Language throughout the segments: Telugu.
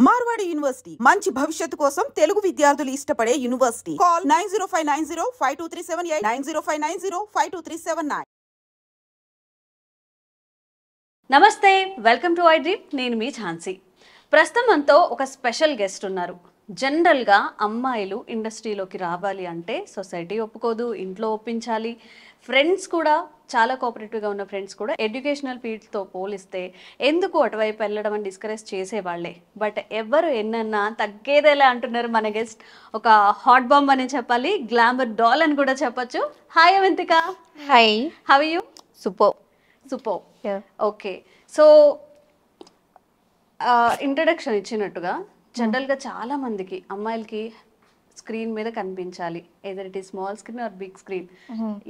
మార్వాడి యూనివర్సిటీ మంచి భవిష్యత్తు కోసం తెలుగు విద్యార్థులు ఇష్టపడే యూనివర్సిటీ. కాల్ 9059052378 9059052379. నమస్తే, వెల్కమ్ టు ఐ డ్రీమ్. నేను మీ ఝాన్సీ. ప్రస్తుతం మనతో ఒక స్పెషల్ గెస్ట్ ఉన్నారు. జనరల్గా అమ్మాయిలు ఇండస్ట్రీలోకి రావాలి అంటే సొసైటీ ఒప్పుకోదు, ఇంట్లో ఒప్పించాలి. ఫ్రెండ్స్ కూడా చాలా కోఆపరేటివ్గా ఉన్న ఫ్రెండ్స్ కూడా ఎడ్యుకేషనల్ ఫీల్డ్తో పోలిస్తే ఎందుకు అటువైపు వెళ్ళడం అని డిస్కరేజ్ చేసేవాళ్లే. బట్ ఎవరు ఎన్నన్నా తగ్గేదేలా అంటున్నారు మన గెస్ట్. ఒక హాట్ బాంబ్ అని చెప్పాలి, గ్లామర్ డాల్ అని కూడా చెప్పొచ్చు. Hi Avantika. Hi, how are you? Super. Okay, so introduction ఇచ్చినట్టుగా జనరల్గా చాలా మందికి అమ్మాయిలకి స్క్రీన్ మీద కనిపించాలి, ఏదర్ ఇట్ ఈ small screen or big screen.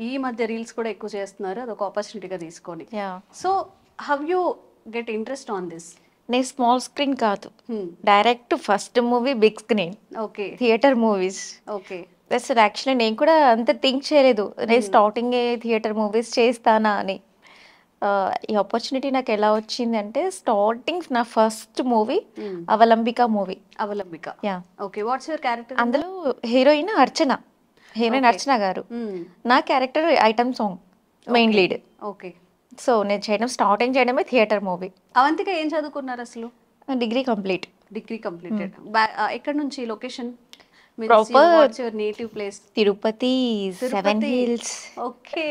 ఈ మధ్య రీల్స్ కూడా ఎక్కువ చేస్తున్నారు, అదొక ఆపర్చునిటీగా తీసుకొని. So how you get interest on this? నేను స్మాల్ స్క్రీన్ కాదు, direct first movie big screen. Okay, theatre movies. Okay, అసలు యాక్చువల్లీ నేను కూడా అంత థింక్ చేయలేదు నేను స్టార్టింగే థియేటర్ మూవీస్ చేస్తానా అని. ఈ ఆపర్చునిటీ నాకు ఎలా వచ్చింది అంటే, స్టార్టింగ్ నా first movie Avalambika movie. Avalambika, yeah. Okay, what's your character? అందులో హీరోయిన్ అర్చన గారు. నా character item song, main lead. Okay, so నేను స్టార్టింగ్ చేయడమే థియేటర్ మూవీ. అవంతిక ఏం చదువుకున్నారు అసలు? Degree complete. Degree completed. ఎక్కడ నుంచి location? Proper native place Tirupati, 7 hills. Okay,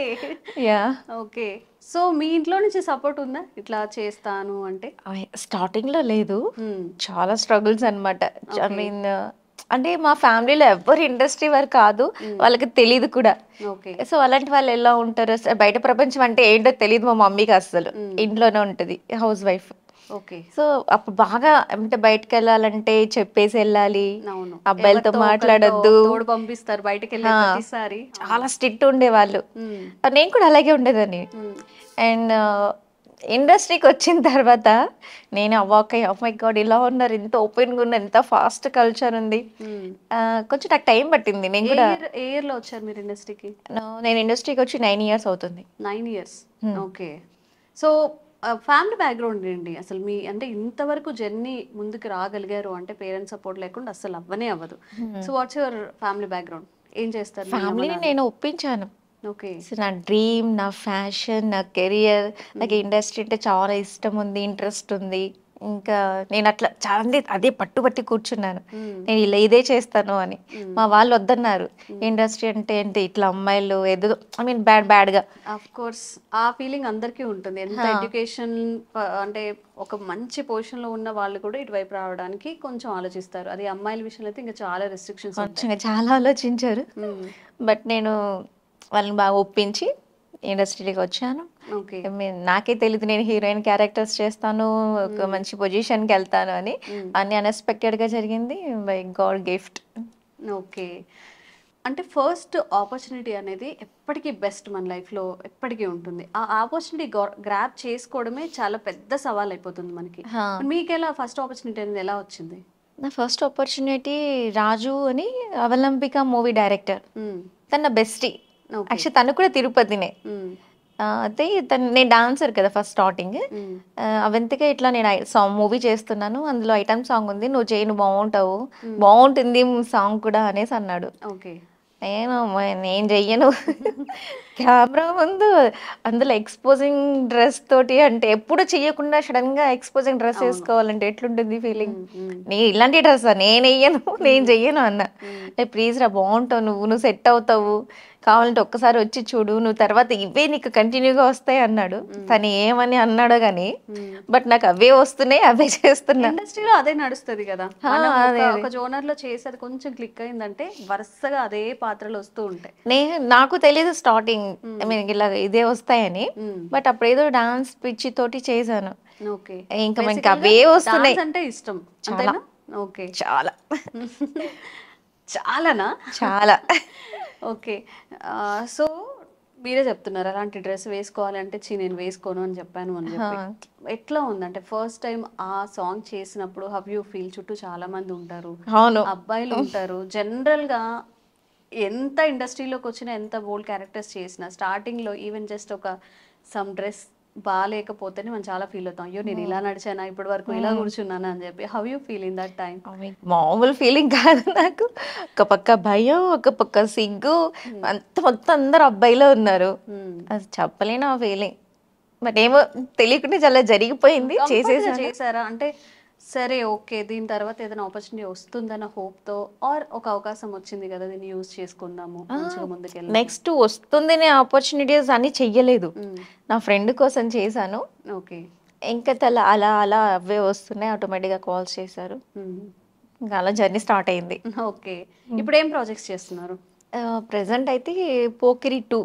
yeah. Okay, so మీ ఇంట్లో నుంచి సపోర్ట్ ఉందా ఇట్లా చేస్తాను అంటే? స్టార్టింగ్ లో లేదు, చాలా స్ట్రగుల్స్ అన్నమాట. ఐ మీన్ అంటే మా ఫ్యామిలీలో ఎవరు ఇండస్ట్రీ వారు కాదు, వాళ్ళకి తెలియదు కూడా. సో అలాంటి వాళ్ళు ఎలా ఉంటారు, బయట ప్రపంచం అంటే ఏంటో తెలియదు మా మమ్మీకి అస్సలు. ఇంట్లోనే ఉంటది, హౌస్ వైఫ్. ఓకే, సో అప్పుడు బాగా అంటే బయటకు వెళ్ళాలంటే చెప్పేసి వెళ్ళాలి, అబ్బాయిలతో మాట్లాడొద్దు, పంపిస్తారు బయటకు వెళ్ళి. చాలా స్ట్రిక్ట్ ఉండేవాళ్ళు. నేను కూడా అలాగే ఉండేదని. అండ్ ఇండస్ట్రీకి వచ్చిన తర్వాత నేను అవాక్ మై గాడ్, ఇలా ఉన్నారు, ఇంత ఓపెన్గా ఉన్నారు, ఎంత ఫాస్ట్ కల్చర్ ఉంది. కొంచెం నాకు టైం పట్టింది. నేను కూడా ఏ ఇయర్ లో వచ్చారు మీరు ఇండస్ట్రీకి? నేను ఇండస్ట్రీకి వచ్చి 9 years అవుతుంది. 9 years. Okay, so family background ఏంటి అసలు మీ? అంటే ఇంతవరకు జర్నీ ముందుకు రాగలిగారు అంటే పేరెంట్స్ సపోర్ట్ లేకుండా అసలు అవ్వదు. So what's your family background? ఏం చేస్తారు? ఫ్యామిలీని నేను ఒప్పించాను. ఓకే, నా డ్రీమ్, నా ఫ్యాషన్, నా కెరియర్, నాకు ఇండస్ట్రీ అంటే చాలా ఇష్టం ఉంది, ఇంట్రెస్ట్ ఉంది. ఇంకా నేను అట్లా చాలా అదే పట్టుబట్టి కూర్చున్నాను, నేను ఇలా ఇదే చేస్తాను అని. మా వాళ్ళు వద్దన్నారు. ఇండస్ట్రీ అంటే ఏంటి, ఇట్లా అమ్మాయిలు ఏదో ఐ మీన్ బ్యాడ్ గా. ఆఫ్ కోర్స్ ఆ ఫీలింగ్ అందరికీ ఉంటుంది. ఎంత ఎడ్యుకేషన్ అంటే ఒక మంచి పొజిషన్ లో ఉన్న వాళ్ళు కూడా ఇటువైపు రావడానికి కొంచెం ఆలోచిస్తారు. అది అమ్మాయిల విషయంలో అయితే ఇంకా చాలా రెస్ట్రిక్షన్స్, చాలా ఆలోచించారు. బట్ నేను వాళ్ళని బాగా ఒప్పించి ఇండస్ట్రీకి వచ్చాను. నాకే తెలియదు నేను హీరోయిన్ క్యారెక్టర్స్ చేస్తాను, ఒక మంచి పొజిషన్కి వెళ్తాను అని. అన్ని అన్ఎక్స్పెక్టెడ్ గా జరిగింది, బై గాడ్ గిఫ్ట్. ఓకే, అంటే ఫస్ట్ ఆపర్చునిటీ అనేది ఎప్పటికీ బెస్ట్, మన లైఫ్లో ఎప్పటికీ ఉంటుంది. ఆ ఆపర్చునిటీ గ్రాప్ చేసుకోవడమే చాలా పెద్ద సవాల్ అయిపోతుంది మనకి. మీకెలా ఫస్ట్ ఆపర్చునిటీ అనేది ఎలా వచ్చింది? నా ఫస్ట్ ఆపర్చునిటీ రాజు అని అవలంబిక మూవీ డైరెక్టర్, తన బెస్టీ. యాక్చువల్లీ తను కూడా తిరుపతినే. అయితే నేను డాన్సర్ కదా ఫస్ట్ స్టార్టింగ్. అవంతికే ఇట్లా నేను మూవీ చేస్తున్నాను, అందులో ఐటమ్ సాంగ్ ఉంది, నువ్వు చేయి, నువ్వు బాగుంటుంది సాంగ్ కూడా అనేసి అన్నాడు. ఓకే, నేను చెయ్యను. కెమెరా ముందు అందులో ఎక్స్పోజింగ్ డ్రెస్ తోటి, అంటే ఎప్పుడు చెయ్యకుండా సడన్ గా ఎక్స్పోజింగ్ డ్రెస్ వేసుకోవాలంటే ఎట్లుంటుంది ఫీలింగ్? నేను ఇలాంటి డ్రెస్ నేను వెయ్యను, నేను చెయ్యను అన్న. ప్లీజ్ రా, బాగుంటావు, నువ్వు సెట్ అవుతావు, కావాలంటే ఒక్కసారి వచ్చి చూడు, నువ్వు తర్వాత ఇవే నీకు కంటిన్యూగా వస్తాయి అన్నాడు. తను ఏమని అన్నాడో గానీ, బట్ నాకు అవే వస్తున్నాయి, అవే చేస్తున్నా. ఇండస్ట్రీలో అదే నడుస్తుంది కదా, ఒక జోనర్ లో చేసేది కొంచెం క్లిక్ అయిందంటే వరుసగా అదే పాత్రలు వస్తూ ఉంటాయి. నాకు తెలియదు స్టార్టింగ్ ఐ మీన్ ఇలా ఇదే వస్తాయని, బట్ అప్పుడు ఏదో డాన్స్ పిచ్చి తోటి చేశాను. ఓకే, ఇంకా మనకి అవే వస్తున్నాయి. అంటే ఇష్టం అంతేనా? ఓకే, చాలా చాలానా? చాలా. ఓకే, సో మీరే చెప్తున్నారు అలాంటి డ్రెస్ వేసుకోవాలంటే నేను వేసుకోను అని చెప్పాను అని చెప్పి. ఎట్లా ఉందంటే ఫస్ట్ టైం ఆ సాంగ్ చేసినప్పుడు హౌ యూ ఫీల్? చుట్టూ చాలా మంది ఉంటారు, అబ్బాయిలు ఉంటారు. జనరల్ గా ఎంత ఇండస్ట్రీలోకి వచ్చినా, ఎంత బోల్డ్ క్యారెక్టర్స్ చేసినా, స్టార్టింగ్ లో ఈవెన్ జస్ట్ ఒక సమ్ డ్రెస్ బాగాలేకపోతేనే మనం చాలా ఫీల్ అవుతాం, అయ్యో నేను ఇలా నడిచానా ఇప్పటి వరకు, ఇలా కూర్చున్నానా అని చెప్పి. How you feel in that time? మామూలు ఫీలింగ్ కాదు నాకు. ఒక పక్క భయం, ఒక పక్క సిగ్గు, అంత మొత్తం అందరు అబ్బాయిలో ఉన్నారు. అది చెప్పలేను ఆ ఫీలింగ్. బట్ ఏమో తెలియకుండా చాలా జరిగిపోయింది, చేసేసాను. చేశారా అంటే సరే ఓకే దీని తర్వాత ఏదైనా ఆపర్చునిటీ వస్తుందన్న హోప్ తో, ఆర్ ఒక అవకాశం వచ్చింది కదా దీన్ని యూజ్ చేసుకుందాము మంచిగా ముందుకెళ్ళి? నెక్స్ట్ వస్తుందనే ఆపర్చునిటీస్ అన్ని చెయ్యలేదు, నా ఫ్రెండ్ కోసం చేశాను. ఓకే. ఇంకా అలా అలా అవే వస్తున్నాయి, ఆటోమేటిక్గా కాల్స్ చేశారు, ఇంకా అలా జర్నీ స్టార్ట్ అయింది. ఓకే. ఇప్పుడు ఏం ప్రాజెక్ట్స్ చేస్తున్నారు? ప్రెసెంట్ అయితే పోకిరి 2,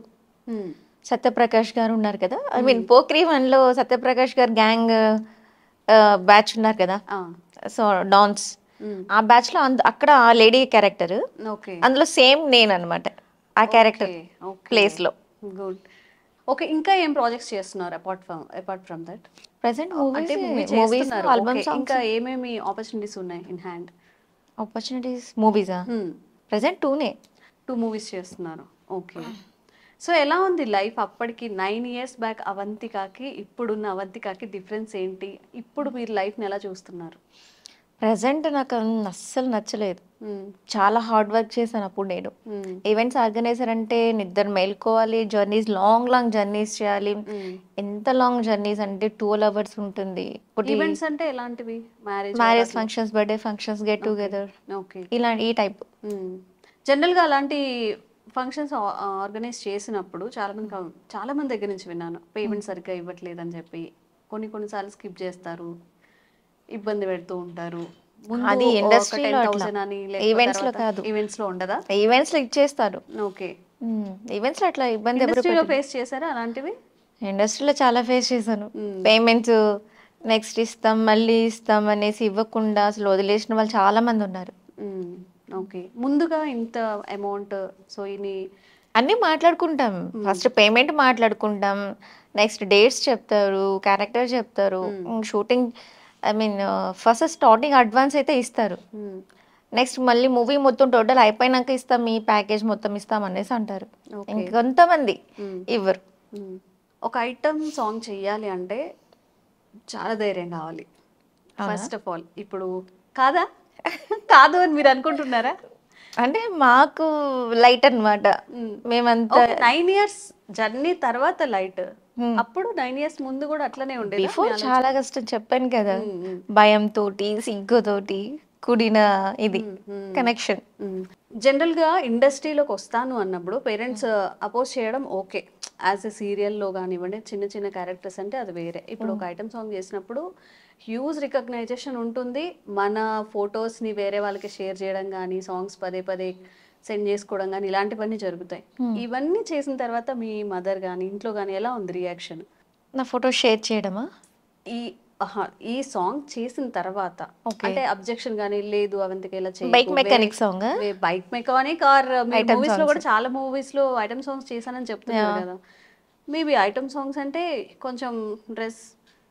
సత్యప్రకాష్ గారు ఉన్నారు కదా, ఐ మీన్ పోకిరి 1లో సత్యప్రకాష్ గారు గ్యాంగ్ బ్యాచ్ ఉన్నారు కదా, సో డాన్స్ ఆ బ్యాచ్ లో అక్కడ ఆ లేడీ క్యారెక్టర్, ఓకే. అందులో సేమ్ నేను అనమాట ఆ క్యారెక్టర్ ప్లేస్ లో. గుడ్. ఓకే. ఇంకా ఏం ప్రాజెక్ట్స్ చేస్తున్నారు అపార్ట్ ఫ్రమ్ దట్? ప్రెసెంట్ అంటే మూవీస్ ఆల్బమ్ సాంగ్స్. ఇంకా ఏమేమి ఆపర్చునిటీస్ ఉన్నాయి ఇన్ హ్యాండ్? ఆపర్చునిటీస్ మూవీసా? ప్రెసెంట్ 2నే 2 మూవీస్ చేస్తున్నారు. ఓకే. సో ఎలా ఉంది లైఫ్ అప్పటికి 9 years బ్యాక్ అవంతికకి ఇప్పుడున్న అవంతికకి డిఫరెన్స్ ఏంటి? ఇప్పుడు మీరు లైఫ్ని ఎలా చూస్తున్నారు? ప్రెసెంట్ నాకు అస్సలు నచ్చలేదు, చాలా హార్డ్ వర్క్ చేశాను అప్పుడు నేను. ఈవెంట్స్ ఆర్గనైజర్ అంటే నిద్ర మేల్కోవాలి, జర్నీస్ లాంగ్ జర్నీస్ చేయాలి. ఎంత లాంగ్ జర్నీస్ అంటే 12 hours ఉంటుంది. ఈవెంట్స్ అంటే ఎలాంటివి? Marriage functions, birthday functions, get together, okay. ఇలాంటి ఈ టైప్. జనరల్గా అలాంటి ఫంక్షన్స్ ఆర్గనైజ్ చేసినప్పుడు చాలా మంది దగ్గర నుంచి విన్నాను, పేమెంట్ సరిగ్గా ఇవ్వట్లేదని చెప్పి కొన్నిసార్లు స్కిప్ చేస్తారు, ఇబ్బంది పెడుతూ ఉంటారు. అది ఇండస్ట్రీలో ఈవెంట్స్ లో కాదు. ఈవెంట్స్ లో ఉండదా? ఈవెంట్స్ లో ఇచ్చేస్తారు. ఓకే. ఈవెంట్స్ లో అట్లా ఇబ్బంది ఇండస్ట్రీలో ఫేస్ చేశారా అలాంటివి? ఇండస్ట్రీలో చాలా ఫేస్ చేశాను. పేమెంట్స్ నెక్స్ట్ ఇస్తాం మళ్ళీ ఇస్తాం అనేసి ఇవ్వకుండా అసలు వదిలేసిన వాళ్ళు చాలా మంది ఉన్నారు. ఓకే. ముందుగా ఇంత అమౌంట్, సో ఇన్ని అన్నీ మాట్లాడుకుంటాం, ఫస్ట్ పేమెంట్ మాట్లాడుకుంటాం, నెక్స్ట్ డేట్స్ చెప్తారు, క్యారెక్టర్ చెప్తారు, shooting I mean first starting advance అయితే ఇస్తారు, నెక్స్ట్ మళ్ళీ మూవీ మొత్తం టోటల్ అయిపోయినాక ఇస్తాం, ఈ ప్యాకేజ్ మొత్తం ఇస్తాం అనేసి అంటారు. ఇంకొంతమంది ఇవ్వరు. ఒక ఐటమ్ సాంగ్ చెయ్యాలి అంటే చాలా ధైర్యం కావాలి ఫస్ట్ ఆఫ్ ఆల్. ఇప్పుడు కాదా? కాదు అని మీరు అనుకుంటున్నారా? అంటే మాకు లైట్ అన్నమాట, మేమంతా 9 years జర్నీ తర్వాత లైట్. అప్పుడు 9 years ముందు కూడా అట్లనే ఉండేది. బిఫోర్ చాలా కష్టం, చెప్పాను కదా, భయంతోటి సిగ్గుతోటి కూడిన ఇది కనెక్షన్. జనరల్ గా ఇండస్ట్రీలోకి వస్తాను అన్నప్పుడు పేరెంట్స్ అపోజ్ చేయడం ఓకే, యాజ్ ఎ సీరియల్లో కానివ్వండి, చిన్న చిన్న క్యారెక్టర్స్ అంటే అది వేరే. ఇప్పుడు ఒక ఐటమ్ సాంగ్ చేసినప్పుడు హ్యూజ్ రికగ్నైజేషన్ ఉంటుంది, మన ఫొటోస్ని వేరే వాళ్ళకి షేర్ చేయడం కానీ, సాంగ్స్ పదే పదే సెండ్ చేసుకోవడం కానీ ఇలాంటివన్నీ జరుగుతాయి. ఇవన్నీ చేసిన తర్వాత మీ మదర్ కానీ ఇంట్లో కానీ ఎలా ఉంది రియాక్షన్? నా ఫోటో షేర్ చేయడమా? ఈ సాంగ్ చేసిన తర్వాత అంటే అబ్జెక్షన్ గానీ లేదు అవంతికి ఎలా చేయాలి? Bike mechanic song, bike mechanic or movies లో కూడా చాలా మూవీస్ లో ఐటమ్ సాంగ్స్ చేశానని చెప్తున్నారు కదా. మేబీ ఐటమ్ సాంగ్స్ అంటే కొంచెం డ్రెస్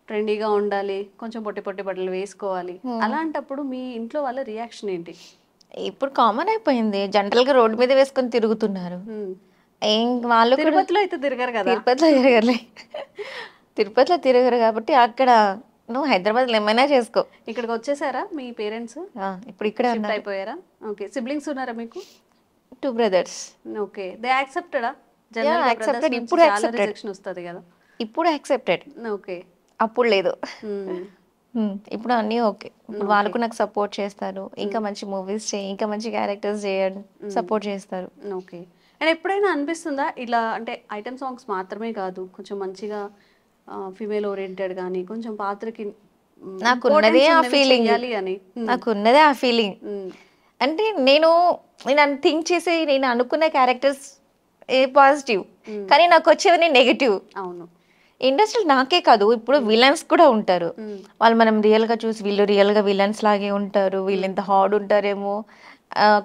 ట్రెండీగా ఉండాలి, కొంచెం పొట్టి పొట్టి బట్టలు వేసుకోవాలి, అలాంటప్పుడు మీ ఇంట్లో వాళ్ళ రియాక్షన్ ఏంటి? ఇప్పుడు కామన్ అయిపోయింది, జనరల్ గా రోడ్డు మీద వేసుకొని తిరుగుతున్నారు. ఏం వాళ్ళు తిరుపతిలో అయితే తిరగరు కదా. తిరుపతిలో తిరగరు కాబట్టి అక్కడ నువ్వు హైదరాబాద్ ఏమైనా చేసుకో. ఇక్కడికి వచ్చేసారా మీ పేరెంట్స్? ఇప్పుడు ఇక్కడ అయిపోయారా? ఓకే. సిబ్లింగ్స్ ఉన్నారా మీకు? 2 brothers. ఓకే. దే యాక్సెప్టెడా? యాక్సెప్టెడ్. ఇప్పుడు యాక్సెప్టెడ్ వస్తుంది కదా. ఇప్పుడు యాక్సెప్టెడ్. ఓకే. అప్పుడు లేదు, ఇప్పుడు అన్నీ ఓకే. ఇప్పుడు వాళ్ళకు నాకు సపోర్ట్ చేస్తారు, ఇంకా మంచి మూవీస్ చేయి, ఇంకా మంచి క్యారెక్టర్స్ చేయండి, సపోర్ట్ చేస్తారు. ఓకే. అండ్ ఎప్పుడైనా అనిపిస్తుందా ఇలా అంటే ఐటమ్ సాంగ్స్ మాత్రమే కాదు, కొంచెం మంచిగా ఫీమేల్ ఓరియంటెడ్ కానీ కొంచెం పాత్రకి నాకున్నదే ఆ ఫీలింగ్ అని, నాకున్నదే ఆ ఫీలింగ్. అంటే నేను థింక్ చేసి నేను అనుకున్న క్యారెక్టర్స్ ఏ పాజిటివ్, కానీ నాకు వచ్చేవన్నీ నెగటివ్. అవును. ఇండస్ట్రీ నాకే కాదు, ఇప్పుడు విలన్స్ కూడా ఉంటారు. వాళ్ళు మనం రియల్ గా చూసి వీళ్ళు రియల్ గా విలన్స్ లాగే ఉంటారు, వీళ్ళు ఎంత హార్డ్ ఉంటారేమో,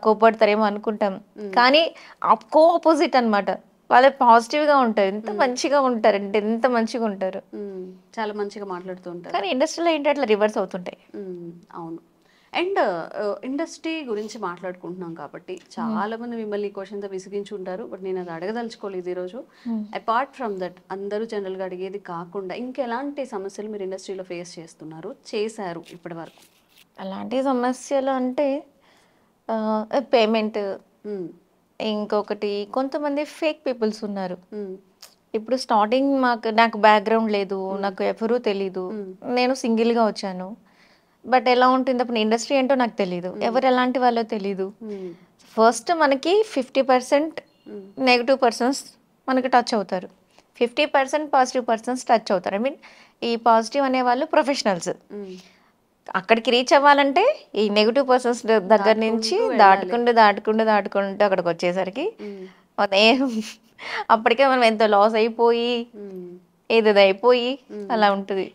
కోపడతారేమో అనుకుంటాం, కానీ కో ఆపోజిట్ అనమాట. వాళ్ళు పాజిటివ్ గా ఉంటారు, ఎంత మంచిగా ఉంటారు అంటే ఎంత మంచిగా ఉంటారు, చాలా మంచిగా మాట్లాడుతూ ఉంటారు. కానీ ఇండస్ట్రీలో ఏంటి అట్లా రివర్స్ అవుతుంటాయి. అవును. అండ్ ఇండస్ట్రీ గురించి మాట్లాడుకుంటున్నాం కాబట్టి చాలా మంది మిమ్మల్ని ఈ క్వశ్చన్తో విసిగించుంటారు, బట్ నేను అది అడగదలుచుకోలేదు ఈరోజు. అపార్ట్ ఫ్రమ్ దట్, అందరూ జనరల్గా అడిగేది కాకుండా ఇంకెలాంటి సమస్యలు మీరు ఇండస్ట్రీలో ఫేస్ చేశారు ఇప్పటి వరకు? అలాంటి సమస్యలు అంటే పేమెంట్, ఇంకొకటి కొంతమంది ఫేక్ పీపుల్స్ ఉన్నారు. ఇప్పుడు స్టార్టింగ్ నాకు బ్యాక్గ్రౌండ్ లేదు, నాకు ఎవరూ తెలీదు, నేను సింగిల్గా వచ్చాను. బట్ ఎలా ఉంటుంది అప్పుడు ఇండస్ట్రీ ఏంటో నాకు తెలీదు, ఎవరు ఎలాంటి వాళ్ళో తెలీదు. ఫస్ట్ మనకి 50% నెగిటివ్ పర్సన్స్ మనకి టచ్ అవుతారు, 50% పాజిటివ్ పర్సన్స్ టచ్ అవుతారు. ఐ మీన్ ఈ పాజిటివ్ అనే వాళ్ళు ప్రొఫెషనల్స్. అక్కడికి రీచ్ అవ్వాలంటే ఈ నెగిటివ్ పర్సన్స్ దగ్గర నుంచి దాటుకుంటూ అక్కడికి వచ్చేసరికి అదే అప్పటికే మనం ఎంత లాస్ అయిపోయి ఏదేదో అయిపోయి అలా ఉంటుంది.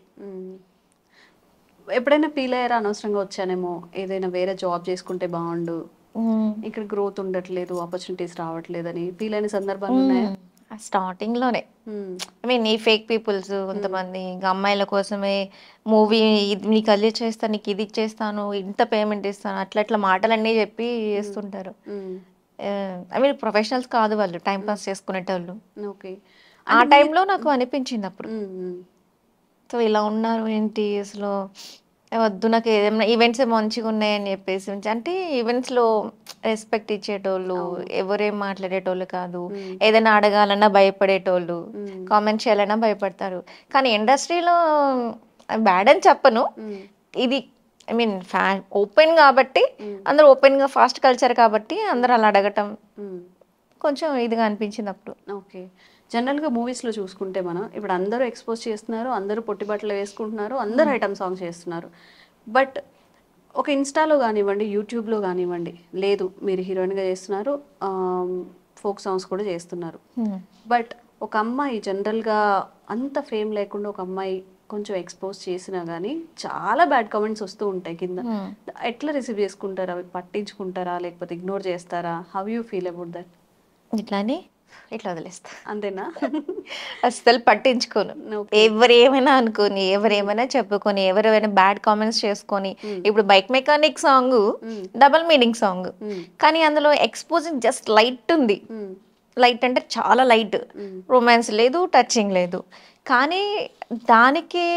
ఎప్పుడైనా ఫీల్ అయ్యారా అనవసరంగా వచ్చానేమో, ఏదైనా వేరే జాబ్ చేసుకుంటే బాగుండు, ఇక్కడ గ్రోత్ ఉండట్లేదు, ఆపర్చునిటీస్ రావట్లేదని ఫీల్ అయిన సందర్భాలు ఉన్నాయా? స్టార్టింగ్ లోనే ఐ మీన్ ఈ ఫేక్ పీపుల్స్ కొంతమంది ఇంకా అమ్మాయిల కోసమే మూవీ నీకు అది చేస్తాను, నీకు ఇది చేస్తాను, ఇంత పేమెంట్ ఇస్తాను, అట్లా మాటలన్నీ చెప్పి చేస్తుంటారు. ఐ మీన్ ప్రొఫెషనల్స్ కాదు వాళ్ళు, టైం పాస్ చేసుకునేటోళ్ళు. ఓకే, ఆ టైంలో నాకు అనిపించింది అప్పుడు, సో ఇలా ఉన్నారు ఏంటి అసలు, వద్దు నాకు ఏదైనా ఈవెంట్స్ మంచిగా ఉన్నాయని చెప్పేసి. అంటే ఈవెంట్స్లో రెస్పెక్ట్ ఇచ్చేటోళ్ళు, ఎవరేం మాట్లాడేటోళ్ళు కాదు, ఏదైనా అడగాలన్నా భయపడేటోళ్ళు, కామెంట్ చేయాలన్నా భయపడతారు. కానీ ఇండస్ట్రీలో బ్యాడ్ అని చెప్పను, ఇది ఐ మీన్ ఓపెన్ కాబట్టి అందరూ ఓపెన్గా ఫాస్ట్ కల్చర్ కాబట్టి అందరూ అలా అడగటం కొంచెం ఇదిగా అనిపించింది అప్పుడు. ఓకే, జనరల్గా మూవీస్లో చూసుకుంటే మనం ఇప్పుడు అందరూ ఎక్స్పోజ్ చేస్తున్నారు, అందరూ పొట్టి బట్టలు వేసుకుంటున్నారు, అందరూ ఐటమ్ సాంగ్స్ చేస్తున్నారు. బట్ ఒక ఇన్స్టాలో కానివ్వండి, యూట్యూబ్లో కానివ్వండి, లేదు మీరు హీరోయిన్గా చేస్తున్నారు, ఫోక్ సాంగ్స్ కూడా చేస్తున్నారు. బట్ ఒక అమ్మాయి జనరల్గా అంత ఫేమ్ లేకుండా ఒక అమ్మాయి కొంచెం ఎక్స్పోజ్ చేసినా కానీ చాలా బ్యాడ్ కామెంట్స్ వస్తూ ఉంటాయి కింద. ఎట్లా రిసీవ్ చేసుకుంటారా, అవి పట్టించుకుంటారా, లేకపోతే ఇగ్నోర్ చేస్తారా? How you feel about that? ఇట్లా వదిలేస్తా, అంతేనా? అస్సలు పట్టించుకోను. ఎవరేమైనా అనుకోని, ఎవరేమైనా చెప్పుకొని, ఎవరైనా బ్యాడ్ కామెంట్స్ చేసుకొని. ఇప్పుడు bike mechanic song double meaning song, కానీ అందులో ఎక్స్పోజింగ్ జస్ట్ లైట్ ఉంది. లైట్ అంటే చాలా లైట్, రొమాన్స్ లేదు, టచింగ్ లేదు. కానీ దానికే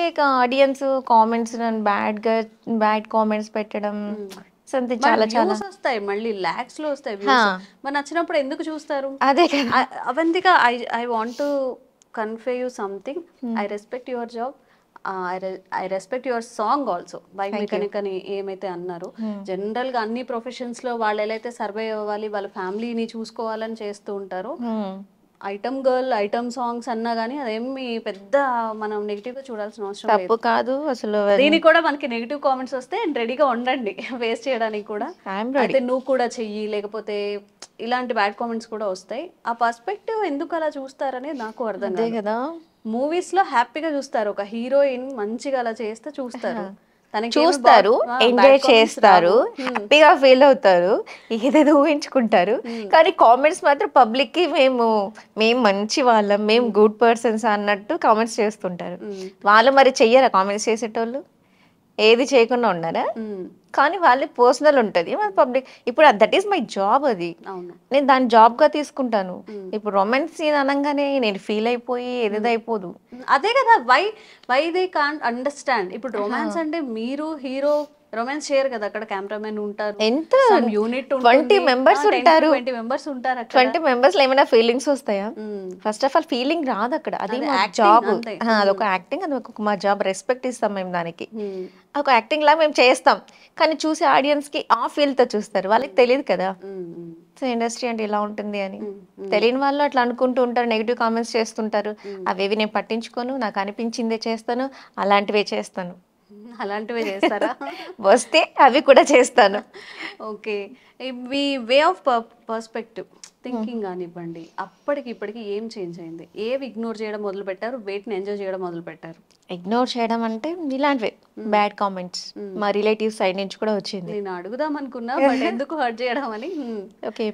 ఆడియన్స్ కామెంట్స్ బ్యాడ్ కామెంట్స్ పెట్టడం చాలా చాలా వస్తాయి, మళ్ళీ లాక్స్ లో వస్తాయి. మరి నచ్చినప్పుడు ఎందుకు చూస్తారు? అదే కదా. Avantika, I want to convey you something. I respect your job, I respect your song also. Bike mechanic అని ఏమైతే అన్నారు, జనరల్ గా అన్ని ప్రొఫెషన్స్ లో వాళ్ళు ఎలా అయితే సర్వైవ్ అవ్వాలి, వాళ్ళ ఫ్యామిలీని చూసుకోవాలని చేస్తూ ఉంటారు. ఐటమ్ గర్ల్, ఐటమ్ సాంగ్స్ అన్నా కానీ అదేమి పెద్ద మనం నెగిటివ్ గా చూడాల్సిన అవసరం తప్పు కాదు అసలు. దీనికి కూడా మనకి నెగిటివ్ కామెంట్స్ వస్తే రెడీగా ఉండండి ఫేస్ చేయడానికి కూడా. అయితే నువ్వు కూడా చెయ్యి, లేకపోతే ఇలాంటి బ్యాడ్ కామెంట్స్ కూడా వస్తాయి. ఆ పర్స్పెక్టివ్ ఎందుకు అలా చూస్తారని నాకు అర్థం కాదు కదా. మూవీస్ లో హ్యాపీగా చూస్తారు, ఒక హీరోయిన్ మంచిగా అలా చేస్తే చూస్తారు, చూస్తారు, ఎంజాయ్ చేస్తారు, హ్యాపీగా ఫీల్ అవుతారు, ఏదేదో ఊహించుకుంటారు. కానీ కామెంట్స్ మాత్రం పబ్లిక్ కి మేము మంచి వాళ్ళం, మేము గుడ్ పర్సన్స్ అన్నట్టు కామెంట్స్ చేస్తుంటారు. వాళ్ళు మరి చెయ్యరా కామెంట్స్ చేసేటోళ్ళు? ఏది చేయకుండా ఉన్నారా? కానీ వాళ్ళే పర్సనల్ ఉంటుంది, పబ్లిక్. ఇప్పుడు దట్ ఈస్ మై జాబ్, అది నేను దాన్ని జాబ్ గా తీసుకుంటాను. ఇప్పుడు రొమాన్స్ సీన్ అనగానే నేను ఫీల్ అయిపోయి ఏదేదో అయిపోదు. అదే కదా, వై దే కాంట్ అండర్స్టాండ్. ఇప్పుడు రొమాన్స్ అంటే మీరు హీరో రొమాన్స్ చేయరు కదా, అక్కడ కెమెరామెన్ ఉంటారు, ఎంత యూనిట్ 20 మెంబర్స్ ఉంటారు. 20 మెంబర్స్ లో ఏమైనా ఫీలింగ్స్ వస్తాయా? ఫస్ట్ ఆఫ్ ఆల్ ఫీలింగ్ రాదు అక్కడ. అది మా జాబ్, అదొక యాక్టింగ్, అది మా జాబ్. రెస్పెక్ట్ ఇస్తాం మేము దానికి, ఒక యాక్టింగ్ లా మేము చేస్తాం. కానీ చూసే ఆడియన్స్ కి ఆ ఫీల్ తో చూస్తారు, వాళ్ళకి తెలియదు కదా. సో ఇండస్ట్రీ అంటే ఇలా ఉంటుంది అని తెలియని వాళ్ళు అట్లా అనుకుంటూ ఉంటారు, నెగిటివ్ కామెంట్స్ చేస్తుంటారు. అవేవి నేను పట్టించుకోను, నాకు అనిపించిందే చేస్తాను, అలాంటివే చేస్తాను. అలాంటివే చేస్తారా? వస్తే అవి కూడా చేస్తాను. Okay, me way of perspective thinking కానివ్వండి, అప్పటికి ఇప్పటికి ఏం చేంజ్ అయింది? ఏవి ఇగ్నోర్ చేయడం మొదలు పెట్టారు, వేటిని ఎంజాయ్ చేయడం మొదలు పెట్టారు? ఇగ్నోర్ చేయడం అంటే ఇలాంటివే బ్యాడ్ కామెంట్స్ మా రిలేటివ్స్ సైడ్ నుంచి కూడా వచ్చింది. నేను అడుగుదాం అనుకున్నా, బట్ ఎందుకు హర్ట్ చేయడం అని. ఓకే,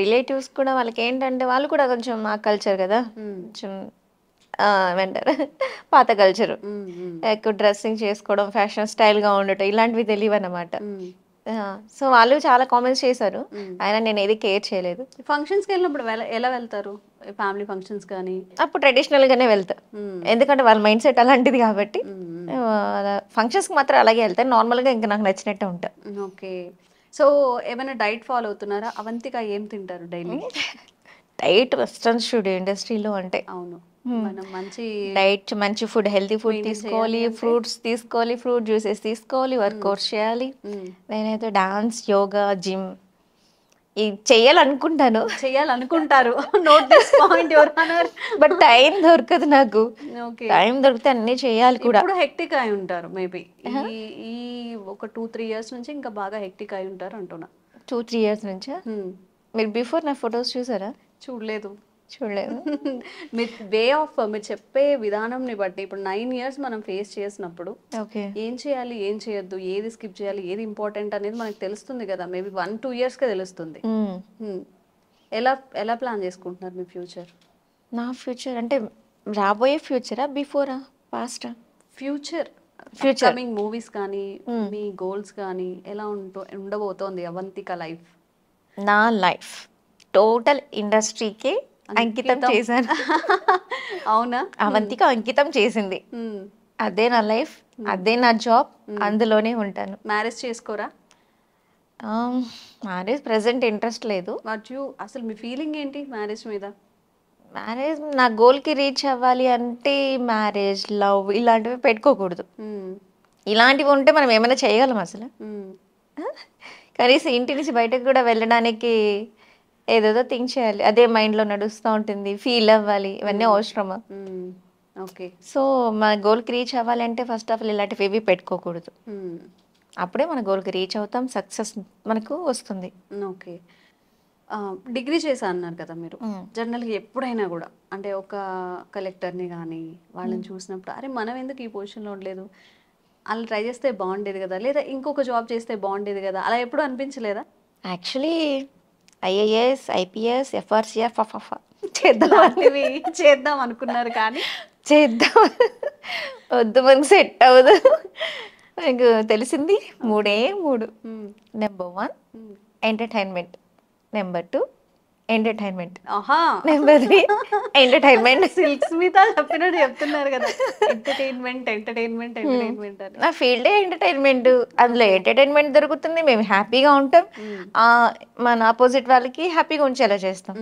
రిలేటివ్స్ కూడా వాళ్ళకి ఏంటంటే వాళ్ళు కూడా కొంచెం మా కల్చర్ కదా, కొంచెం ఏమంటారు పాత కల్చరు, ఎక్కువ డ్రెస్సింగ్ చేసుకోవడం, ఫ్యాషన్ స్టైల్గా ఉండటం ఇలాంటివి తెలియవు అన్నమాట. సో వాళ్ళు చాలా కామెంట్స్ చేశారు, అయినా నేను ఏది కేర్ చేయలేదు. ఫంక్షన్స్కి వెళ్ళినప్పుడు ఎలా వెళ్తారు? ఫ్యామిలీ ఫంక్షన్స్ కానీ అప్పుడు ట్రెడిషనల్గానే వెళ్తా, ఎందుకంటే వాళ్ళ మైండ్ సెట్ అలాంటిది కాబట్టి. ఫంక్షన్స్కి మాత్రం అలాగే వెళ్తాను, నార్మల్గా ఇంకా నాకు నచ్చినట్టే ఉంటా. ఓకే. సో ఏమైనా డైట్ ఫాలో అవుతున్నారా? అవంతిక ఏం తింటారు డైలీ? డైట్ వెస్టర్న్ స్టూడియో ఇండస్ట్రీలో అంటే అవును, మనం మంచి డైట్, మంచి ఫుడ్, హెల్తీ ఫుడ్ తీసుకోవాలి, ఫ్రూట్స్ తీసుకోవాలి, ఫ్రూట్ జ్యూసెస్ తీసుకోవాలి, వర్కౌట్ చేయాలి. నేనైతే డాన్స్, యోగా, జిమ్ ఇది చేయాలనుకుంటాను. చేయాలనుకుంటారు, note this point your honour. But time దొరకదు నాకు. ఓకే. టైం దొరికితే అన్ని చేయాలి కూడా. ఇప్పుడు హెక్టిక్ అయి ఉంటారు మేబీ, ఈ ఒక 2-3 ఇయర్స్ నుంచి ఇంకా బాగా హెక్టిక్ అయి ఉంటారు అంటున్నా. 2-3 ఇయర్స్ నుంచా? మీరు బిఫోర్ నా ఫొటోస్ చూసారా? చూడలేదు. చూడలేదు. మీరు చెప్పే విధానంని బట్టి ఇప్పుడు 9 ఇయర్స్ మనం ఫేస్ చేసినప్పుడు ఓకే, ఏం చేయాలి, ఏం చేయొద్దు, ఏది స్కిప్ చేయాలి, ఏది ఇంపార్టెంట్ అనేది మనకు తెలుస్తుంది కదా. మేబీ 1-2 ఇయర్స్కే తెలుస్తుంది. ఎలా ప్లాన్ చేసుకుంటున్నారు మీ ఫ్యూచర్? నా ఫ్యూచర్ అంటే రాబోయే ఫ్యూచరా, బిఫోరా, పాస్టా? ఫ్యూచర్ కమింగ్ మూవీస్ కానీ మీ గోల్స్ కానీ ఎలా ఉండబోతోంది అవంతిక లైఫ్? నా లైఫ్ టోటల్ ఇండస్ట్రీకి అంకితం చేశాను. అవునా? అవంతిక అంకితం చేసింది, అదే నా లైఫ్, అదే నా జాబ్, అందులోనే ఉంటాను. మ్యారేజ్ చేసుకోరా? మ్యారేజ్ ప్రెసెంట్ ఇంట్రెస్ట్ లేదు. అసలు మీ ఫీలింగ్ ఏంటి మ్యారేజ్ మీద? మ్యారేజ్ నా గోల్కి రీచ్ అవ్వాలి అంటే మ్యారేజ్, లవ్ ఇలాంటివి పెట్టుకోకూడదు. ఇలాంటివి ఉంటే మనం ఏమైనా చేయగలం అసలు? కనీసం ఇంటి నుంచి బయటకు కూడా వెళ్ళడానికి ఏదేదో థింక్ చేయాలి, అదే మైండ్లో నడుస్తూ ఉంటుంది, ఫీల్ అవ్వాలి, ఇవన్నీ అవసరమా? ఓకే. సో మన గోల్కి రీచ్ అవ్వాలి అంటే ఫస్ట్ ఆఫ్ ఆల్ ఇలాంటివి ఏవి పెట్టుకోకూడదు. అప్పుడే మన గోల్కి రీచ్ అవుతాం, సక్సెస్ మనకు వస్తుంది. ఓకే. డిగ్రీ చేశా అన్నారు కదా మీరు. జనరల్గా ఎప్పుడైనా కూడా అంటే ఒక కలెక్టర్ని కానీ వాళ్ళని చూసినప్పుడు అరే మనం ఎందుకు ఈ పొజిషన్లో ఉండలేదు, అలా ట్రై చేస్తే బాగుండేది కదా, లేదా ఇంకొక జాబ్ చేస్తే బాగుండేది కదా, అలా ఎప్పుడు అనిపించలేదా? యాక్చువల్లీ ఐఏఎస్, ఐపీఎస్, ఎఫ్ఆర్సీఎఫ్ చేద్దాం అనుకున్నారు కానీ చేద్దాం వద్దు, మనకు సెట్ అవ్వదు. నాకు తెలిసింది 3 number 1 entertainment, number 2 entertainment, number 3 entertainment. Silks మీద చెప్పినట్టు చెప్తున్నారు కదా, ఎంటర్టైన్మెంట్ ఎంటర్టైన్మెంట్ ఎంటర్టైన్మెంట్ అని. నా ఫీల్డే ఎంటర్టైన్మెంట్, అందులో ఎంటర్టైన్మెంట్ దొరుకుతుంది, మేము హ్యాపీగా ఉంటాం, మన ఆపోజిట్ వాళ్ళకి హ్యాపీగా ఉంచేలా చేస్తాం.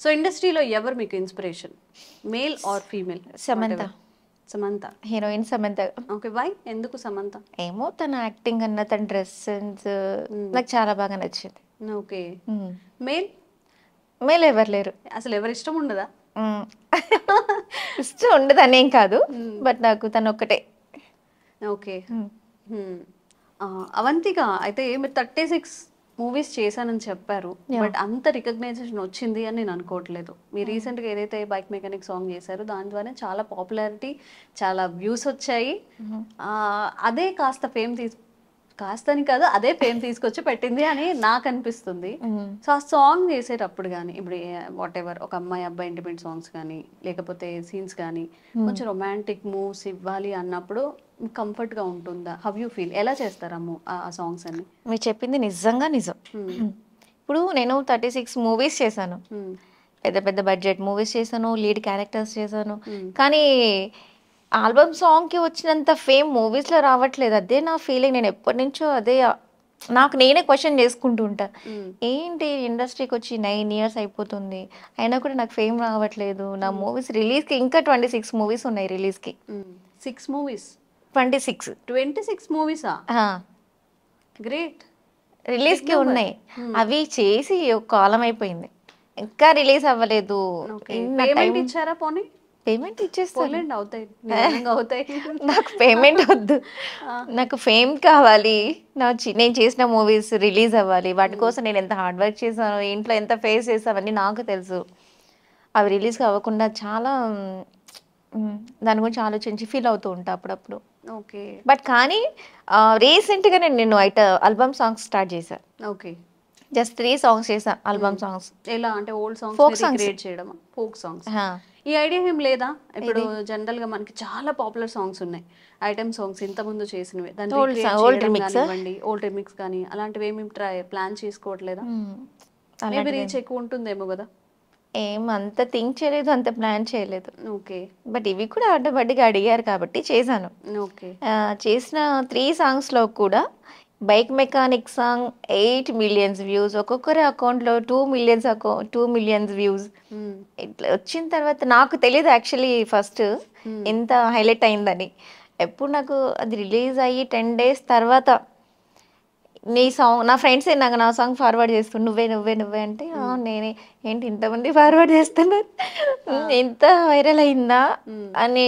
సో ఇండస్ట్రీలో ఎవరు మీకు inspiration, male or female? Samantha, heroine Samantha. Okay, why, ఎందుకు సమంత? ఏమో తన యాక్టింగ్ అన్న, తన డ్రెస్ సెన్స్ నాకు చాలా బాగా నచ్చింది. ఓకే. మేల్ ఎవరు లేరు, అసలు ఎవరు ఇష్టం ఉండదా? ఇష్టం ఉండదు అనేం కాదు, బట్ నాకు తను ఒక్కటే. ఓకే. అవంతిక అయితే మీరు 36 మూవీస్ చేశానని చెప్పారు, బట్ అంత రికగ్నైజేషన్ వచ్చింది అని నేను అనుకోవట్లేదు. మీరు రీసెంట్గా ఏదైతే బైక్ మెకానిక్ సాంగ్ చేశారో దాని ద్వారా చాలా పాపులారిటీ, చాలా వ్యూస్ వచ్చాయి. అదే కాస్తని కాదు, అదే ఫేమ్ తీసుకొచ్చి పెట్టింది అని నాకు అనిపిస్తుంది. సో ఆ సాంగ్ చేసేటప్పుడు కానీ ఇప్పుడు వాట్ ఎవర్ ఒక అమ్మాయి అబ్బాయి ఇంటిమెంట్ సాంగ్స్ కానీ లేకపోతే సీన్స్ కానీ కొంచెం రొమాంటిక్ మూవ్స్ ఇవ్వాలి అన్నప్పుడు కంఫర్ట్గా ఉంటుందా? How you feel? ఎలా చేస్తారమ్ము ఆ సాంగ్స్ అన్ని? మీరు చెప్పింది నిజంగా నిజం. ఇప్పుడు నేను 36 మూవీస్ చేశాను, పెద్ద పెద్ద బడ్జెట్ మూవీస్ చేశాను, లీడ్ క్యారెక్టర్స్ చేశాను, కానీ ఆల్బమ్ సాంగ్కి వచ్చినంత ఫేమ్ మూవీస్లో రావట్లేదు. అదే నా ఫీలింగ్. నేను ఎప్పటి నుంచో అదే నాకు నేనే క్వశ్చన్ చేసుకుంటూ ఉంటా, ఏంటి ఇండస్ట్రీకి వచ్చి 9 ఇయర్స్ అయిపోతుంది అయినా కూడా నాకు ఫేమ్ రావట్లేదు. నా మూవీస్ రిలీజ్కి ఇంకా 26 మూవీస్ ఉన్నాయి రిలీజ్కి. 6 మూవీస్ 26 మూవీసా? గ్రేట్. రిలీజ్కి ఉన్నాయి, అవి చేసి ఒక కాలం అయిపోయింది, ఇంకా రిలీజ్ అవ్వలేదు. ఇచ్చారా? పోనీ పేమెంట్ ఇచ్చేస్తాను, అవుతాయి. నాకు పేమెంట్ వద్దు, నాకు ఫేమ్ కావాలి. నేను చేసిన మూవీస్ రిలీజ్ అవ్వాలి, వాటి కోసం నేను ఎంత హార్డ్ వర్క్ చేశాను, ఇంట్లో ఎంత ఫేస్ చేసావన్నీ నాకు తెలుసు. అవి రిలీజ్ అవ్వకుండా చాలా దాని గురించి ఆలోచించి ఫీల్ అవుతూ ఉంటా అప్పుడప్పుడు. ఓకే. బట్ కానీ రీసెంట్గా నేను ఆల్బమ్ సాంగ్స్ స్టార్ట్ చేశాను. ఓకే. జస్ట్ 3 సాంగ్స్ చేసా, ఆల్బమ్ సాంగ్స్. ఎలా అంటే old songs folk songs create చేయడం, ఫోక్ సాంగ్స్. ఈ ఐడియా ఏం లేదా? ఇప్పుడు జనరల్ గా మనకి చాలా పాపులర్ సాంగ్స్ ఉన్నాయి, ఐటమ్ సాంగ్స్ ఇంత ముందు చేసినవి, దాన్ని ఓల్డ్ రిమిక్స్ కానీ అలాంటివి ఏమి ప్లాన్ చేసుకోవట్లేదా? మేబీ రీచ్ ఎక్కువ ఉంటుందేమో కదా. ఏం అంత థింక్ చేయలేదు, అంత ప్లాన్ చేయలేదు. ఓకే. బట్ ఇవి కూడా ఆటోమేటిక్గా అడిగారు కాబట్టి చేశాను. ఓకే. చేసిన 3 సాంగ్స్లో కూడా bike mechanic song 8 millions views, ఒక్కొక్కరి అకౌంట్లో 2 మిలియన్స్ వ్యూస్. ఇట్లా వచ్చిన తర్వాత నాకు తెలియదు యాక్చువల్లీ ఫస్ట్ ఎంత హైలైట్ అయిందని. ఎప్పుడు నాకు అది రిలీజ్ అయ్యి 10 days తర్వాత నీ సాంగ్, నా ఫ్రెండ్స్ నాకు నా సాంగ్ ఫార్వర్డ్ చేస్తు నువ్వే నువ్వే నువ్వే అంటే నేనే ఏంటి ఇంతమంది ఫార్వర్డ్ చేస్తున్నారు, ఎంత వైరల్ అయిందా అని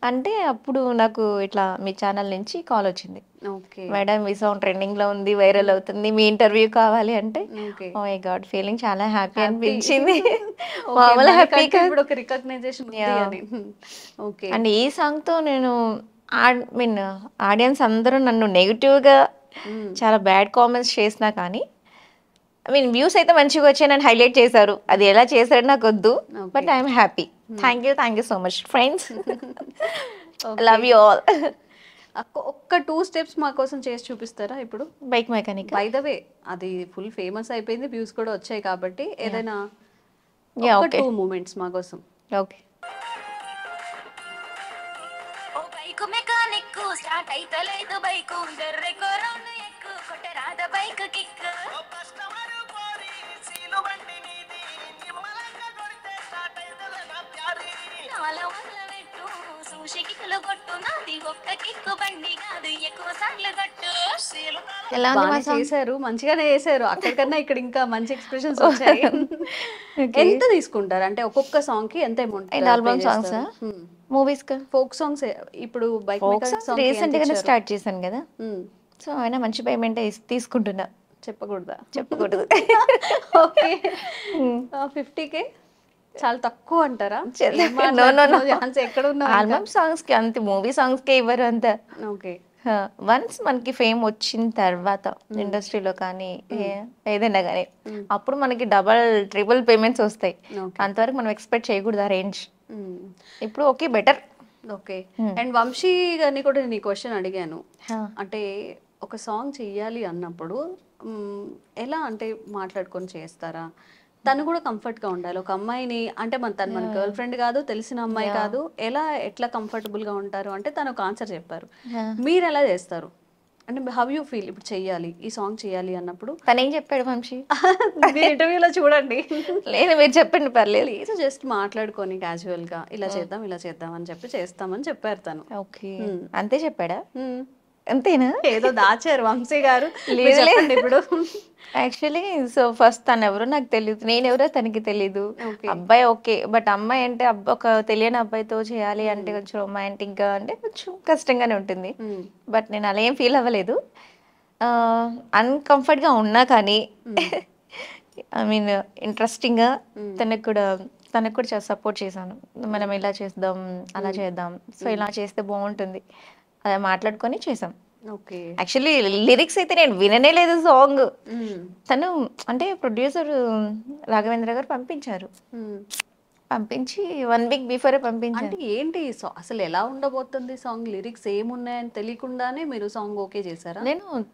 అంటే అప్పుడు నాకు ఇట్లా మీ ఛానల్ నుంచి కాల్ వచ్చింది. మేడం మీ సాంగ్ ట్రెండింగ్ లో ఉంది, వైరల్ అవుతుంది, మీ ఇంటర్వ్యూ కావాలి అంటే ఓ మై గాడ్ ఫీలింగ్ చాలా హ్యాపీ అనిపించింది. మామూలు హ్యాపీ అండ్ ఈ సాంగ్ తో నేను ఆడియన్స్ అందరూ నన్ను నెగిటివ్ గా చాలా బ్యాడ్ కామెంట్స్ చేసినా కానీ వ్యూస్ అయితే మంచిగా వచ్చాయి, నన్ను హైలైట్ చేశారు. అది ఎలా చేశారు నాకు వద్దు, but I'm happy. Thank you so much friends, love you all. ఒక్క 2 స్టెప్స్ మా కోసం చేసి చూపిస్తారా ఇప్పుడు? Bike mechanic by the way అది ఫుల్ ఫేమస్ అయిపోయింది, వ్యూస్ కూడా వచ్చాయి కాబట్టి ఏదైనా 2 మూమెంట్స్ మా కోసం. ఓకే. బైకు మెకానిక్ స్టార్ట్ అయితలేదు బైకు జర్రెకో రౌండ్ ఎక్కు కొట్టరాద బైక్ కిక్ కస్టమర్ పోరి సీలు బండి నీది నిమ్మలంగా కొడితే స్టార్ట్ అయితది నా ప్యారి నాల వల్ల పెట్టు సూషి కిక్లు కొట్టు నాది ఒక్క కిక్ బండి కాదు ఎక్కువ సార్లు కొట్టు సీలు ఎలా చేశారు, మంచిగానే చేశారు. అక్కడికన్నా ఇక్కడ ఇంకా మంచి ఎక్స్ప్రెషన్స్ వచ్చాయి. ఎంత తీసుకుంటారు అంటే ఒక్కొక్క సాంగ్ కి ఎంత అమౌంట్? ఆల్బమ్ సాంగ్స్ మూవీస్ కా ఫోక్ సాంగ్స్ ఇప్పుడు బైక్ మెకానిక్ సాంగ్ రీసెంట్ గానే స్టార్ట్ చేశాను కదా, సో ఆయన మంచి పేమెంట్ తీసుకుంటున్నా. చెప్పకూడదు. ఓకే. 50K చాలా తక్కువ అంటారా? ఎక్కడ ఉన్నా ఆల్బమ్ సాంగ్స్ కి అంతే, మూవీ సాంగ్స్ కి ఇవ్వరు అంత. ఓకే. వన్స్ మనకి ఫేమ్ వచ్చిన తర్వాత ఇండస్ట్రీలో కానీ ఏదైనా కానీ అప్పుడు మనకి ట్రిపుల్ పేమెంట్స్ వస్తాయి. అంతవరకు మనం ఎక్స్పెక్ట్ చేయకూడదు ఆ రేంజ్. ఇప్పుడు okay better. Okay. And Vamsi గారిని కూడా నేను ఈ క్వశ్చన్ అడిగాను, అంటే ఒక సాంగ్ చెయ్యాలి అన్నప్పుడు ఎలా అంటే మాట్లాడుకొని చేస్తారా? తను కూడా కంఫర్ట్ గా ఉండాలి. ఒక అమ్మాయిని అంటే తను మన గర్ల్ ఫ్రెండ్ కాదు, తెలిసిన అమ్మాయి కాదు, ఎట్లా కంఫర్టబుల్ గా ఉంటారు అంటే తను ఒక ఆన్సర్ చెప్పారు. మీరు ఎలా చేస్తారు అంటే హౌ యూ ఫీల్ ఇప్పుడు చెయ్యాలి, ఈ సాంగ్ చెయ్యాలి అన్నప్పుడు? తనేం చెప్పాడు వంశీ? మీరు ఇంటర్వ్యూలో చూడండి. లేదు మీరు చెప్పండి పర్లేదు. లేదు జస్ట్ మాట్లాడుకొని క్యాజువల్ గా ఇలా చేద్దాం అని చెప్పి చేస్తామని చెప్పారు తను. ఓకే అంతే చెప్పాడా? అంతేనా? ఏదో దాచారు వంశీ గారు. ఇప్పుడు యాక్చువల్లీ సో ఫస్ట్ తను ఎవరో నాకు తెలియదు, నేను ఎవరో తనకి తెలీదు. అబ్బాయి ఓకే, బట్ అమ్మాయి అంటే ఒక తెలియని అబ్బాయితో చేయాలి అంటే కొంచెం రొమాంటిక్ గా అంటే కొంచెం కష్టంగానే ఉంటుంది. బట్ నేను అలా ఏం ఫీల్ అవ్వలేదు. అన్కంఫర్ట్ గా ఉన్నా కానీ ఇంట్రెస్టింగ్ గా తనకు కూడా చాలా సపోర్ట్ చేశాను. మనం ఇలా చేద్దాం, అలా చేద్దాం, సో ఇలా చేస్తే బాగుంటుంది అలా మాట్లాడుకొని చేసాం. యాక్చువల్లీ లిరిక్స్ అయితే నేను విననే లేదు సాంగ్. తను అంటే ప్రొడ్యూసర్ రాఘవేంద్ర గారు పంపించి 1 week బిఫోరే పంపించారు. ఏంటి అసలు ఎలా ఉండబోతుంది సాంగ్, లిరిక్స్ ఏమున్నాయని తెలియకుండానే మీరు సాంగ్ ఓకే చేశారా?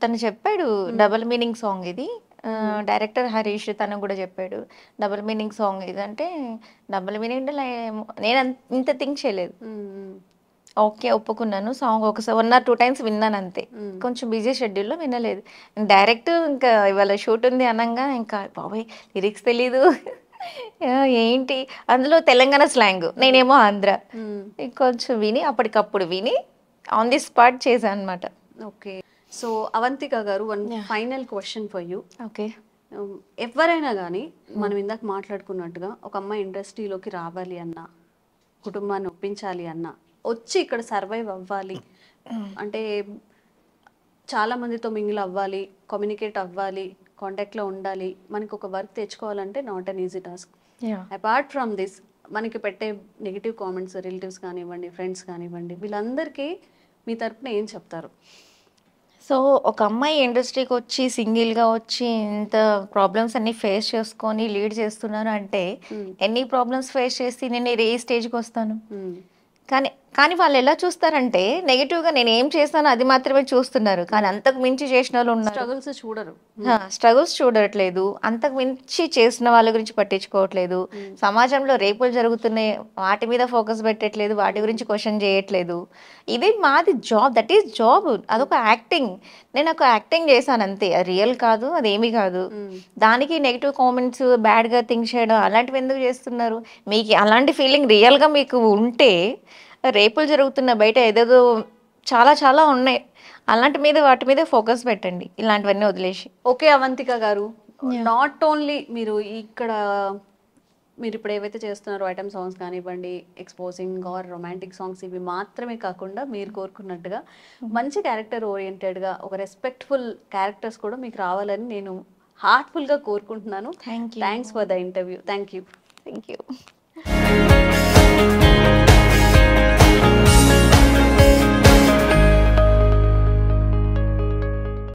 తను చెప్పాడు డబుల్ మీనింగ్ సాంగ్ ఇది, డైరెక్టర్ హరీష్ తను కూడా చెప్పాడు డబుల్ మీనింగ్ సాంగ్ ఇది అంటే. డబుల్ మీనింగ్ నేను ఇంత థింక్ చేయలేదు. ఓకే ఒప్పుకున్నాను. సాంగ్ ఒకసారి 1 or 2 times విన్నాను అంతే, కొంచెం బిజీ షెడ్యూల్లో వినలేదు. డైరెక్ట్ ఇంకా ఇవాళ షూట్ ఉంది అనగా ఇంకా బాబాయ్ లిరిక్స్ తెలీదు ఏంటి, అందులో తెలంగాణ స్లాంగ్, నేనేమో ఆంధ్ర, కొంచెం విని అప్పటికప్పుడు విని ఆన్ ది స్పాట్ చేశాను అనమాట. ఓకే. సో అవంతిక గారు, 1 final question for you. Okay. ఎవరైనా కానీ మనం ఇందాక మాట్లాడుకున్నట్టుగా ఒక అమ్మాయి ఇండస్ట్రీలోకి రావాలి అన్నా, కుటుంబాన్ని ఒప్పించాలి అన్నా, వచ్చి ఇక్కడ సర్వైవ్ అవ్వాలి అంటే చాలా మందితో మింగిల్ అవ్వాలి, కమ్యూనికేట్ అవ్వాలి, కాంటాక్ట్లో ఉండాలి, మనకి ఒక వర్క్ తెచ్చుకోవాలంటే not an easy task. Apart from this మనకి పెట్టే నెగిటివ్ కామెంట్స్, రిలేటివ్స్ కానివ్వండి, ఫ్రెండ్స్ కానివ్వండి, వీళ్ళందరికీ మీ తరపున ఏం చెప్తారు? సో సో ఒక అమ్మాయి ఇండస్ట్రీకి వచ్చి సింగిల్గా వచ్చి ఇంత ప్రాబ్లమ్స్ అన్ని ఫేస్ చేసుకొని లీడ్ చేస్తున్నాను అంటే ఎన్ని ప్రాబ్లమ్స్ ఫేస్ చేసి నేను ఏ స్టేజ్కి వస్తాను. కానీ వాళ్ళు ఎలా చూస్తారంటే నెగిటివ్గా నేను ఏం చేస్తానో అది మాత్రమే చూస్తున్నారు. కానీ అంతకు మించి చేసిన వాళ్ళు ఉన్నారు, స్ట్రగుల్స్ చూడరు, స్ట్రగుల్స్ చూడట్లేదు, అంతకు మించి చేసిన వాళ్ళ గురించి పట్టించుకోవట్లేదు. సమాజంలో రేపులు జరుగుతున్నాయి, వాటి మీద ఫోకస్ పెట్టట్లేదు, వాటి గురించి క్వశ్చన్ చేయట్లేదు. ఇది మాది జాబ్, దట్ ఈస్ జాబ్, అదొక యాక్టింగ్. నేను ఒక యాక్టింగ్ చేశాను అంతే, అది రియల్ కాదు, అదేమీ కాదు. దానికి నెగిటివ్ కామెంట్స్, బ్యాడ్గా థింక్ చేయడం అలాంటివి ఎందుకు చేస్తున్నారు? మీకు అలాంటి ఫీలింగ్ రియల్గా మీకు ఉంటే రేపులు జరుగుతున్న బయట ఏదేదో చాలా చాలా ఉన్నాయి, అలాంటి మీద వాటి మీద ఫోకస్ పెట్టండి, ఇలాంటివన్నీ వదిలేసి. ఓకే అవంతిక గారు, నాట్ ఓన్లీ మీరు ఇప్పుడు ఏవైతే చేస్తున్నారో ఐటమ్ సాంగ్స్ కానివ్వండి, ఎక్స్పోజింగ్ ఆర్ రొమాంటిక్ సాంగ్స్, ఇవి మాత్రమే కాకుండా మీరు కోరుకున్నట్టుగా మంచి క్యారెక్టర్ ఓరియంటెడ్గా ఒక రెస్పెక్ట్ఫుల్ క్యారెక్టర్స్ కూడా మీకు రావాలని నేను హార్ట్ఫుల్గా కోరుకుంటున్నాను. Thanks for the interview. Thank you.